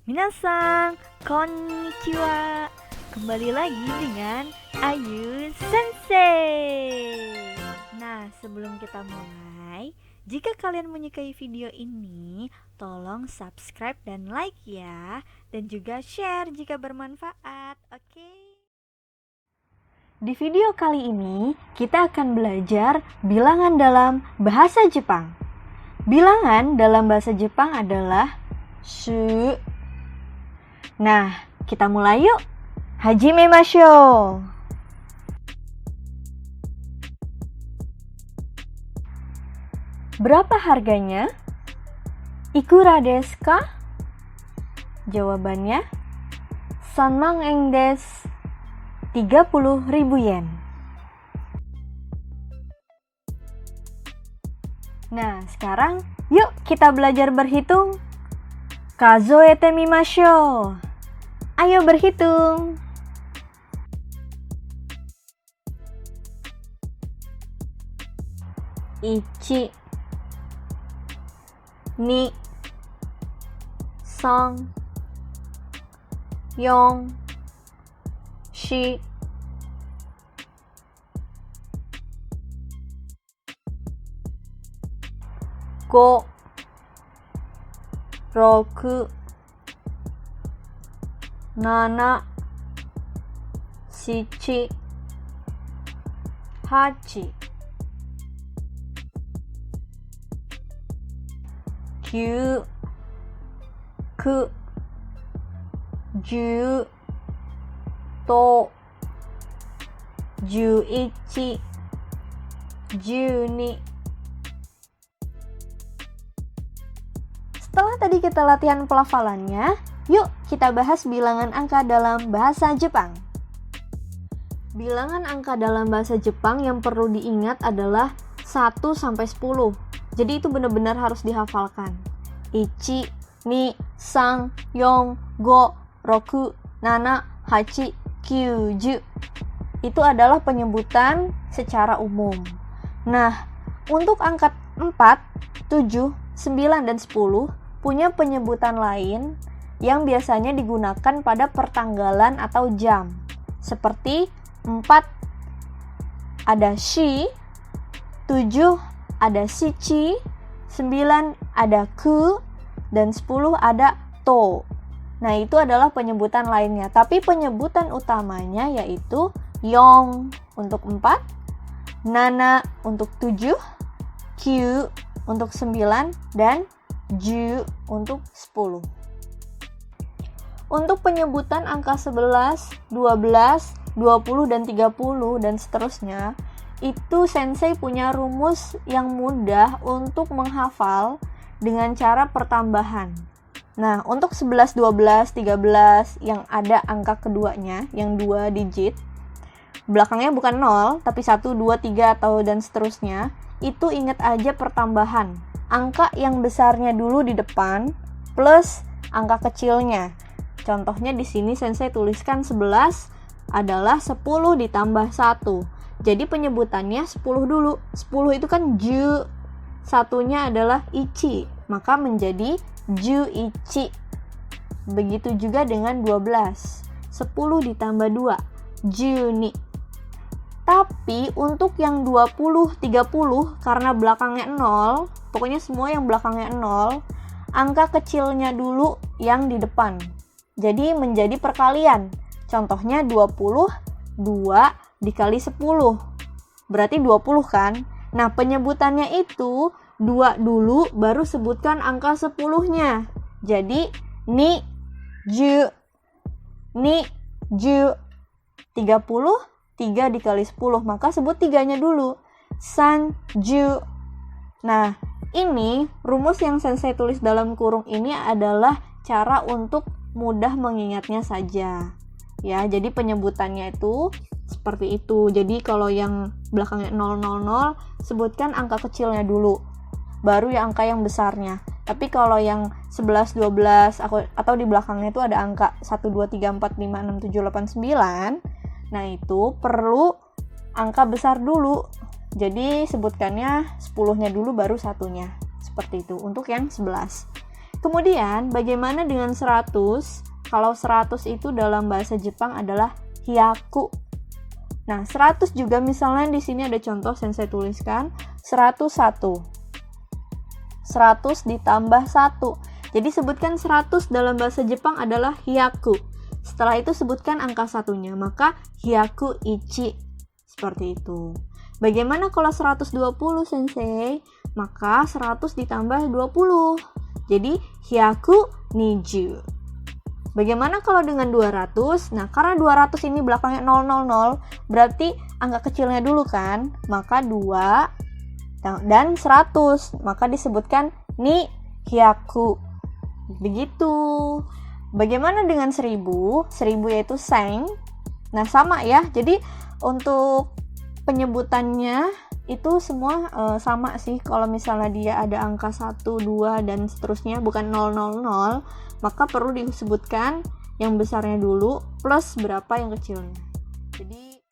Minasan, konnichiwa. Kembali lagi dengan Ayu Sensei. Nah, sebelum kita mulai, jika kalian menyukai video ini, tolong subscribe dan like ya. Dan juga share jika bermanfaat, oke? Di video kali ini, kita akan belajar bilangan dalam bahasa Jepang. Bilangan dalam bahasa Jepang adalah shu. Nah, kita mulai yuk. Hajimemashou. Berapa harganya? Ikura desu ka? Jawabannya 3,000 yen desu. 30.000 yen. Nah, sekarang yuk kita belajar berhitung. Kazoete mimashou. Ayo berhitung. 1 2 3 4 4 5 6 7 8 9 10 11 12 Setelah tadi kita latihan pelafalannya, yuk kita bahas bilangan angka dalam bahasa Jepang. Bilangan angka dalam bahasa Jepang yang perlu diingat adalah 1 sampai 10. Jadi itu benar-benar harus dihafalkan. 1, 2, 3, 4, 5, 6, 7, 8, 9. Itu adalah penyebutan secara umum. Nah, untuk angka 4, 7, 9, dan 10 punya penyebutan lain yang biasanya digunakan pada pertanggalan atau jam. Seperti 4 ada shi, 7 ada shichi, 9 ada ku, dan 10 ada to. Nah, itu adalah penyebutan lainnya. Tapi penyebutan utamanya yaitu yong untuk 4, nana untuk 7, kyu untuk 9, dan ju untuk 10. Untuk penyebutan angka 11, 12, 20, dan 30, dan seterusnya, itu sensei punya rumus yang mudah untuk menghafal dengan cara pertambahan. Nah, untuk 11, 12, 13 yang ada angka keduanya, yang 2 digit, belakangnya bukan 0, tapi 1, 2, 3, atau dan seterusnya, itu ingat aja pertambahan. Angka yang besarnya dulu di depan, plus angka kecilnya. Contohnya di sini sensei tuliskan 11 adalah 10 ditambah 1. Jadi penyebutannya 10 dulu. 10 itu kan ju, satunya adalah ichi, maka menjadi ju ichi. Begitu juga dengan 12. 10 ditambah 2, juni. Tapi untuk yang 20, 30 karena belakangnya 0, pokoknya semua yang belakangnya 0, angka kecilnya dulu yang di depan. Jadi menjadi perkalian. Contohnya 20, 2 dikali 10. Berarti 20 kan? Nah, penyebutannya itu 2 dulu baru sebutkan angka 10-nya. Jadi ni ju 30, 3 dikali 10, maka sebut 3-nya dulu. Sanju. Nah, ini rumus yang sensei tulis dalam kurung ini adalah cara untuk mudah mengingatnya saja. Ya, jadi penyebutannya itu seperti itu. Jadi kalau yang belakangnya 000, sebutkan angka kecilnya dulu. Baru ya angka yang besarnya. Tapi kalau yang 11, 12 atau di belakangnya itu ada angka 1, 2, 3, 4, 5, 6, 7, 8, 9. Nah, itu perlu angka besar dulu. Jadi sebutkannya 10-nya dulu baru satunya. Seperti itu untuk yang 11. Kemudian, bagaimana dengan 100? Kalau 100 itu dalam bahasa Jepang adalah hyaku. Nah, 100 juga misalnya di sini ada contoh yang saya tuliskan, 101. 100 ditambah 1. Jadi sebutkan 100 dalam bahasa Jepang adalah hyaku. Setelah itu sebutkan angka satunya, maka hyaku ichi. Seperti itu. Bagaimana kalau 120, Sensei? Maka 100 ditambah 20. Jadi hyaku niju. Bagaimana kalau dengan 200? Nah, karena 200 ini belakangnya 000, berarti angka kecilnya dulu kan? Maka 2 dan 100. Maka disebutkan ni hyaku. Begitu. Bagaimana dengan 1000? 1000 yaitu seng. Nah, sama ya. Jadi untuk penyebutannya itu semua sama sih. Kalau misalnya dia ada angka 1, 2 dan seterusnya, bukan 000, maka perlu disebutkan yang besarnya dulu plus berapa yang kecilnya. Jadi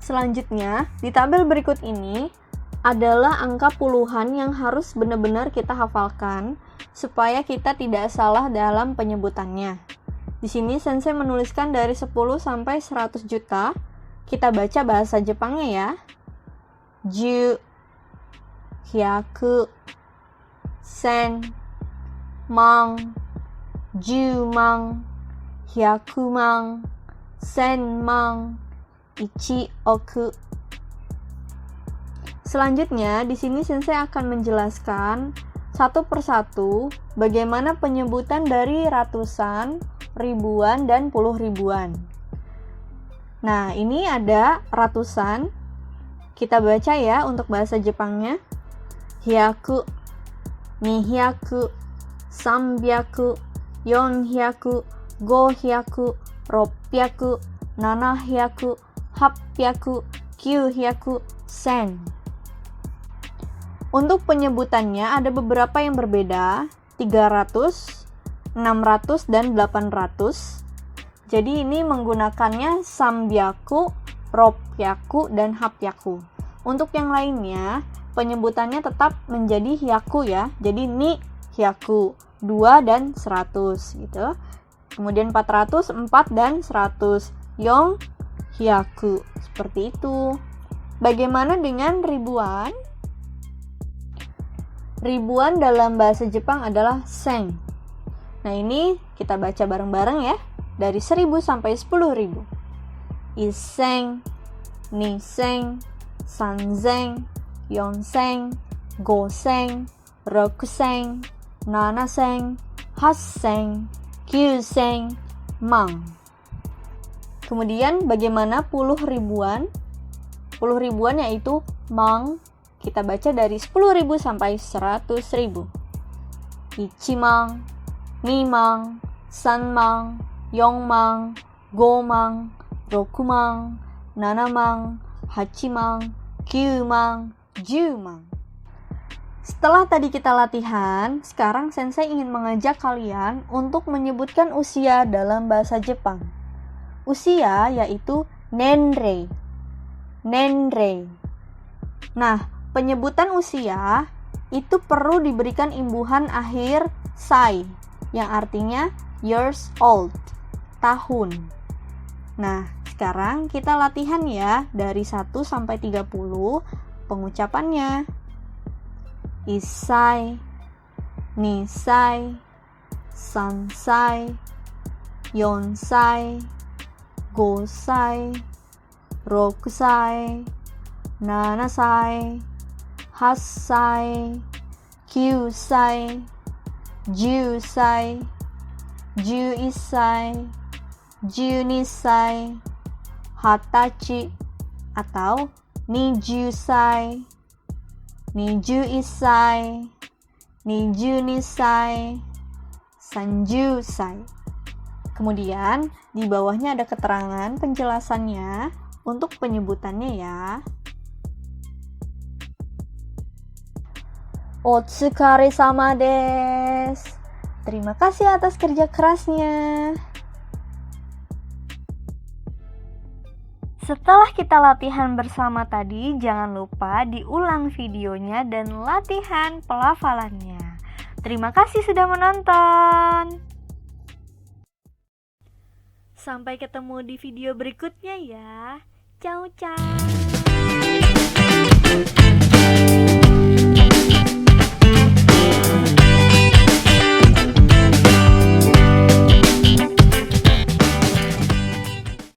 selanjutnya di tabel berikut ini adalah angka puluhan yang harus benar-benar kita hafalkan supaya kita tidak salah dalam penyebutannya. Di sini Sensei menuliskan dari 10 sampai 100 juta. Kita baca bahasa Jepangnya ya. Ju, hyaku, sen, mang, jumang, hyakumang, senmang, ichi oku. Selanjutnya, di sini Sensei akan menjelaskan satu persatu bagaimana penyebutan dari ratusan, ribuan, dan puluh ribuan. Nah, ini ada ratusan. Kita baca ya untuk bahasa Jepangnya. Hyaku, nihyaku, sanbyaku, yonhyaku, gohyaku, ropyaku, nanahyaku, hapyaku, kyuhyaku, sen. Untuk penyebutannya ada beberapa yang berbeda, 300, 600, dan 800. Jadi ini menggunakannya sanbyaku, ropyaku, dan hapyaku. Untuk yang lainnya, penyebutannya tetap menjadi hyaku ya. Jadi ni hyaku, 2 dan 100 gitu. Kemudian 400, 4 dan 100. Yong hyaku. Seperti itu. Bagaimana dengan ribuan? Ribuan dalam bahasa Jepang adalah seng. Nah, ini kita baca bareng-bareng ya. Dari 1000 sampai 10.000. Isseng, niseng, sanzeng, yonseng, goseng, rokuseng, nanaseng, hasseng, kyuseng, mang. Kemudian bagaimana puluh ribuan? Puluh ribuan yaitu mang. Kita baca dari 10.000 sampai 100.000. Ichimang, nimang, sanmang, yongmang, gomang, rokumang, nanamang, hachimang, kyumang, jumang. Setelah tadi kita latihan, sekarang Sensei ingin mengajak kalian untuk menyebutkan usia dalam bahasa Jepang. Usia yaitu nenrei. Nenrei. Nah, penyebutan usia itu perlu diberikan imbuhan akhir sai, yang artinya years old, tahun. Nah, sekarang kita latihan ya dari 1 sampai 30 pengucapannya. Issai, nisai, sansai, yonsai, gosai, rokusai, nanasai, hassai, kyusai, jusai, 11歳、12歳、20歳 atau 20歳、21歳、22歳、30歳. Kemudian di bawahnya ada keterangan penjelasannya untuk penyebutannya ya. Otsukaresama desu. Terima kasih atas kerja kerasnya. Setelah kita latihan bersama tadi, jangan lupa diulang videonya dan latihan pelafalannya. Terima kasih sudah menonton. Sampai ketemu di video berikutnya ya. Ciao ciao.